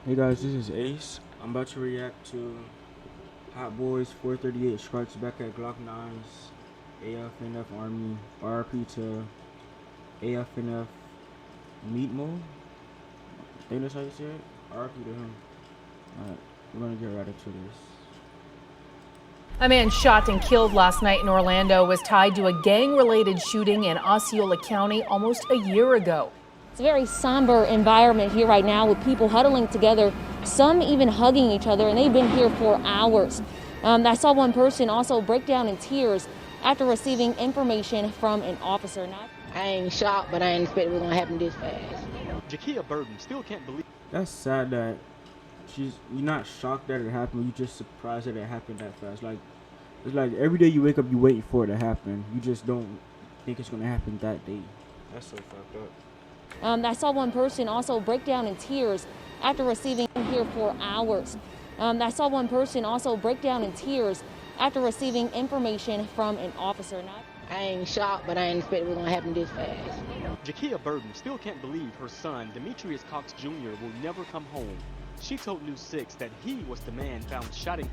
Hey guys, this is Ace. I'm about to react to Hotboii's 438 strikes back at Glock 9's AFNF Army. RP to AFNF Meatmo. I think that's how you say it. RP to him. Alright, we're gonna get right into this. A man shot and killed last night in Orlando was tied to a gang-related shooting in Osceola County almost a year ago. It's a very somber environment here right now with people huddling together, some even hugging each other, and they've been here for hours. I saw one person also break down in tears after receiving information from an officer. I ain't shocked, but I ain't expecting it was gonna happen this fast. Jakia Burton still can't believe. That's sad that you're not shocked that it happened, you're just surprised that it happened that fast. It's like every day you wake up, you waiting for it to happen. You just don't think it's gonna happen that day. That's so fucked up. I saw one person also break down in tears after receiving here for hours. I saw one person also break down in tears after receiving information from an officer. I ain't shocked, but I ain't expecting it was gonna happen this fast. Jakia Burton still can't believe her son, Demetrius Cox Jr., will never come home. She told News 6 that he was the man found shot in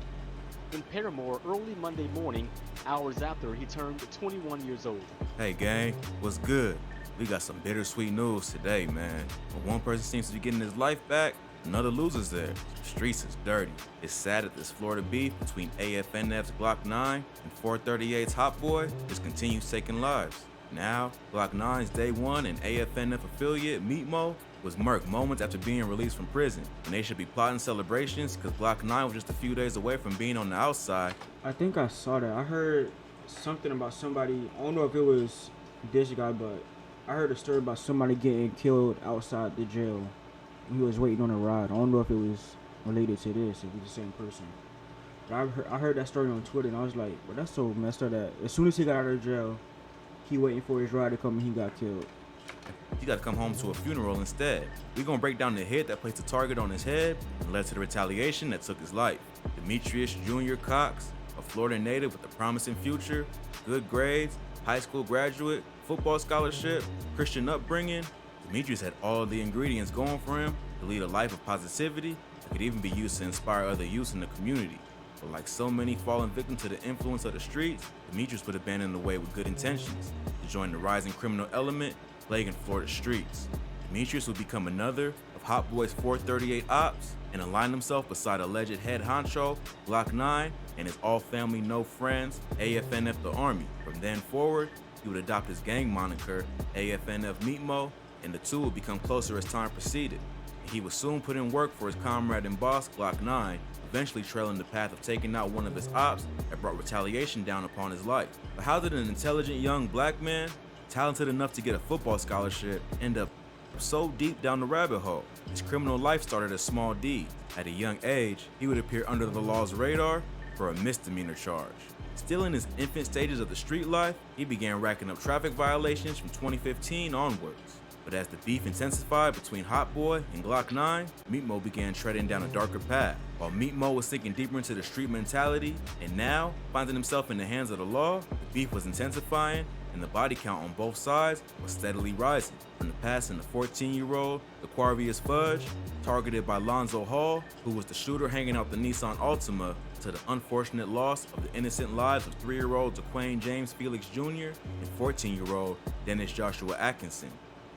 Paramore early Monday morning, hours after he turned 21 years old. Hey gang, what's good? We got some bittersweet news today, man. When one person seems to be getting his life back, another loses there. The streets is dirty. It's sad that this Florida beef between AFNF's Glock 9 and 438's Hotboii just continues taking lives. Now, Glock 9's Day 1 and AFNF affiliate Meatmo was murked moments after being released from prison, and they should be plotting celebrations because Glock 9 was just a few days away from being on the outside. I think I saw that. I heard something about somebody, I don't know if it was this guy, but I heard a story about somebody getting killed outside the jail. He was waiting on a ride. I don't know if it was related to this, if it was the same person. But I heard that story on Twitter, and I was like, well, that's so messed up that as soon as he got out of jail, he waiting for his ride to come and he got killed. He got to come home to a funeral instead. We're gonna break down the hit that placed a target on his head and led to the retaliation that took his life. Demetrius Jr. Cox, a Florida native with a promising future, good grades, high school graduate, football scholarship, Christian upbringing. Demetrius had all of the ingredients going for him to lead a life of positivity that could even be used to inspire other youths in the community. But like so many fallen victims to the influence of the streets, Demetrius would abandon the way with good intentions to join the rising criminal element plaguing Florida streets. Demetrius would become another of Hotboii's 438 ops and align himself beside alleged head honcho Glock 9 and his all-family, no friends AFNF the Army. From then forward, he would adopt his gang moniker AFNF Meatmo, and the two would become closer as time proceeded. He would soon put in work for his comrade and boss Glock 9, eventually trailing the path of taking out one of his ops that brought retaliation down upon his life. But how did an intelligent young black man, talented enough to get a football scholarship, end up so deep down the rabbit hole? His criminal life started as small deeds. At a young age, he would appear under the law's radar for a misdemeanor charge. Still in his infant stages of the street life, he began racking up traffic violations from 2015 onwards. But as the beef intensified between Hotboii and Glock 9, Meatmo began treading down a darker path. While Meatmo was sinking deeper into the street mentality, and now, finding himself in the hands of the law, the beef was intensifying, and the body count on both sides was steadily rising. From the passing of 14-year-old Aquarius Fudge, targeted by Lonzo Hall, who was the shooter hanging out the Nissan Altima, to the unfortunate loss of the innocent lives of 3-year-old Daquan James Felix Jr. and 14-year-old Dennis Joshua Atkinson.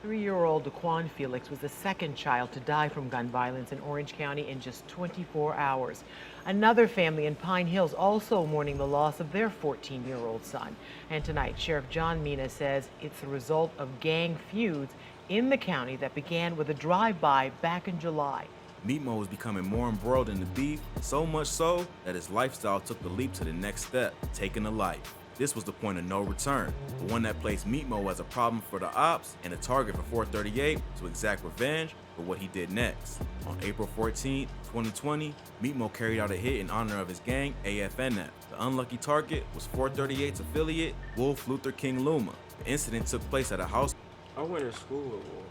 3-year-old Daquan Felix was the second child to die from gun violence in Orange County in just 24 hours. Another family in Pine Hills also mourning the loss of their 14-year-old son. And tonight, Sheriff John Mina says it's the result of gang feuds in the county that began with a drive-by back in July. Meatmo was becoming more embroiled in the beef, so much so that his lifestyle took the leap to the next step, taking a life. This was the point of no return, the one that placed Meatmo as a problem for the ops and a target for 438 to exact revenge for what he did next. On April 14, 2020, Meatmo carried out a hit in honor of his gang, AFNF. The unlucky target was 438's affiliate, Wolf Luther King Luma. The incident took place at a house. I went to school with Wolf.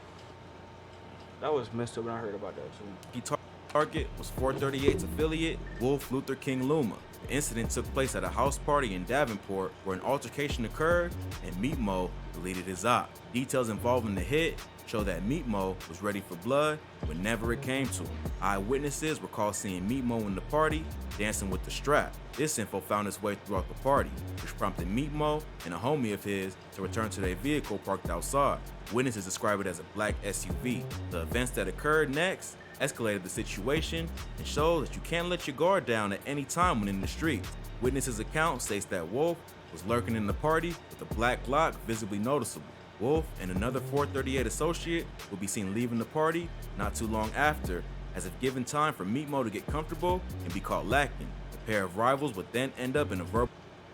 That was messed up when I heard about that too. Target was 438's affiliate, Wolf Luther King Luma. The incident took place at a house party in Davenport where an altercation occurred and Meatmo deleted his op. Details involving the hit show that Meat Mo was ready for blood whenever it came to him. Eyewitnesses recall seeing Meat Mo in the party dancing with the strap. This info found its way throughout the party, which prompted Meat Mo and a homie of his to return to their vehicle parked outside. Witnesses describe it as a black SUV. The events that occurred next escalated the situation and shows that you can't let your guard down at any time when in the streets. Witnesses' account states that Wolf was lurking in the party with a black Glock visibly noticeable. Wolf and another 438 associate would be seen leaving the party not too long after, as if given time for Meat Mo to get comfortable and be caught lacking. The pair of rivals would then end up in a verbal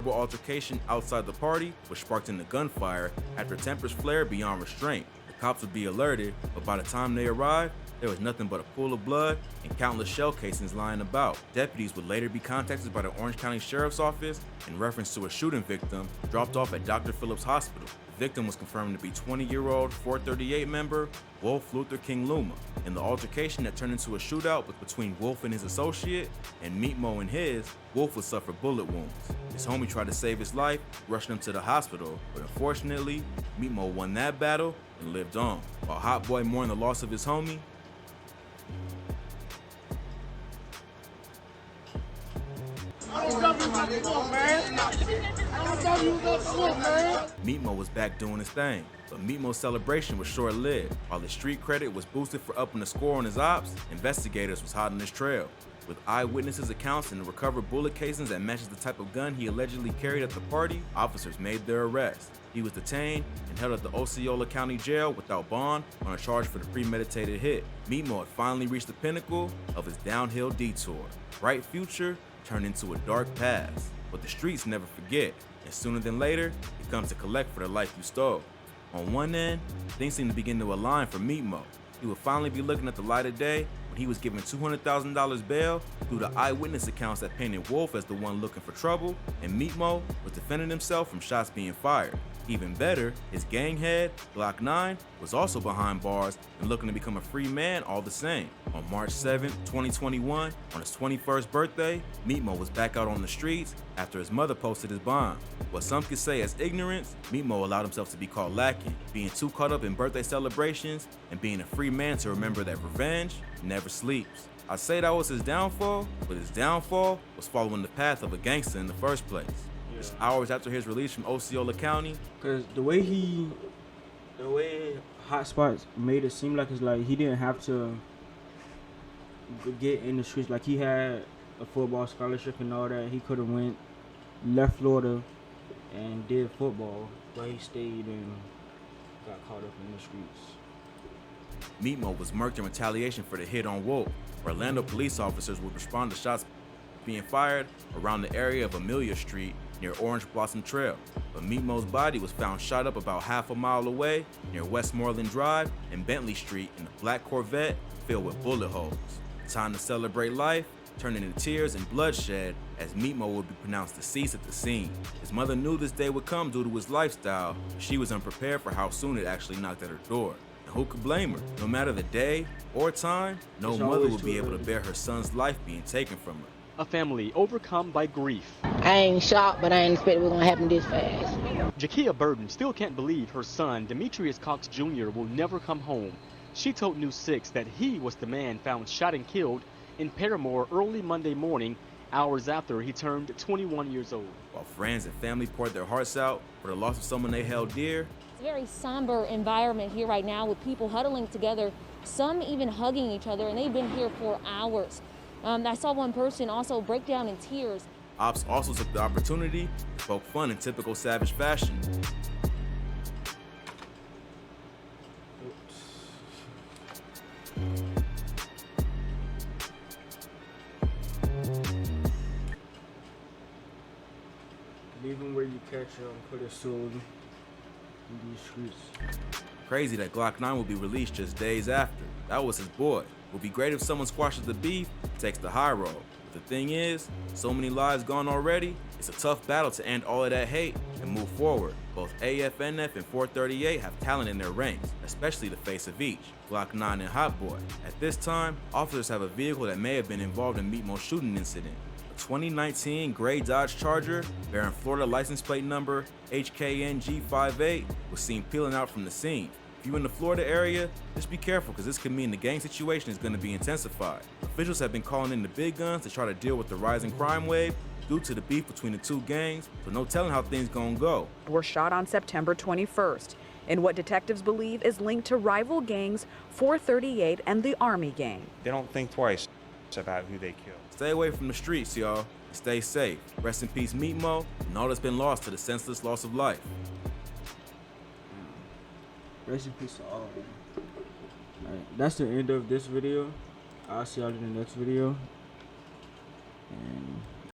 altercation outside the party, which sparked into gunfire after tempers flared beyond restraint. The cops would be alerted, but by the time they arrived, there was nothing but a pool of blood and countless shell casings lying about. Deputies would later be contacted by the Orange County Sheriff's Office in reference to a shooting victim dropped off at Dr. Phillips Hospital. The victim was confirmed to be 20-year-old 438 member Wolf Luther King Luma. In the altercation that turned into a shootout between Wolf and his associate and Meat Mo and his, Wolf would suffer bullet wounds. His homie tried to save his life, rushing him to the hospital, but unfortunately, Meat Mo won that battle and lived on. While Hotboii mourned the loss of his homie, Meat Mo was back doing his thing, but Meat Mo's celebration was short-lived. While his street credit was boosted for upping the score on his ops, investigators was hot on his trail. With eyewitnesses' accounts and the recovered bullet casings that matches the type of gun he allegedly carried at the party, officers made their arrest. He was detained and held at the Osceola County Jail without bond on a charge for the premeditated hit. Meat Mo had finally reached the pinnacle of his downhill detour. Bright future turned into a dark past, but the streets never forget, and sooner than later, it comes to collect for the life you stole. On one end, things seem to begin to align for Meat Mo. He would finally be looking at the light of day when he was given $200,000 bail through the eyewitness accounts that painted Wolf as the one looking for trouble, and Meat Mo was defending himself from shots being fired. Even better, his gang head, Glock 9, was also behind bars and looking to become a free man all the same. On March 7, 2021, on his 21st birthday, Meat Mo was back out on the streets after his mother posted his bond. What some could say as ignorance, Meat Mo allowed himself to be caught lacking, being too caught up in birthday celebrations and being a free man to remember that revenge never sleeps. I say that was his downfall, but his downfall was following the path of a gangster in the first place. Just hours after his release from Osceola County, Cause the way Hotspot made it seem like it's like he didn't have to get in the streets. Like he had a football scholarship and all that. He could have left Florida and did football, but he stayed and got caught up in the streets. Meat Mo was murked in retaliation for the hit on Wolf. Orlando police officers would respond to shots being fired around the area of Amelia Street near Orange Blossom Trail, but Meat Mo's body was found shot up about half a mile away near Westmoreland Drive and Bentley Street in a black Corvette filled with bullet holes. Time to celebrate life turned into tears and bloodshed as Meat Mo would be pronounced deceased at the scene. His mother knew this day would come due to his lifestyle, but she was unprepared for how soon it actually knocked at her door. And who could blame her? No matter the day or time, no mother would be able to bear her son's life being taken from her. A family overcome by grief. I ain't shocked, but I ain't expect it was gonna happen this fast. Jakia Burton still can't believe her son, Demetrius Cox Jr., will never come home. She told News 6 that he was the man found shot and killed in Paramore early Monday morning, hours after he turned 21 years old. While friends and family poured their hearts out for the loss of someone they held dear, It's a very somber environment here right now with people huddling together, some even hugging each other, and they've been here for hours. I saw one person also break down in tears. ops also took the opportunity to poke fun in typical Savage fashion. Leave him where you catch him, put his soul in these streets. Crazy that Glock 9 will be released just days after. That was his boy. Would be great if someone squashes the beef, takes the high road. But the thing is, so many lives gone already, it's a tough battle to end all of that hate and move forward. Both AFNF and 438 have talent in their ranks, especially the face of each, Glock 9 and Hotboii. At this time, officers have a vehicle that may have been involved in Meat Mo's shooting incident. A 2019 gray Dodge Charger bearing Florida license plate number HKNG58 was seen peeling out from the scene. If you're in the Florida area, just be careful because this could mean the gang situation is going to be intensified. Officials have been calling in the big guns to try to deal with the rising crime wave due to the beef between the two gangs, so no telling how things gonna go. Were shot on September 21st in what detectives believe is linked to rival gangs 438 and the Army gang. They don't think twice about who they kill. Stay away from the streets, y'all, and stay safe. Rest in peace, Meat Mo, and all that's been lost to the senseless loss of life. Rest in peace to all of them. Alright, that's the end of this video. I'll see y'all in the next video. And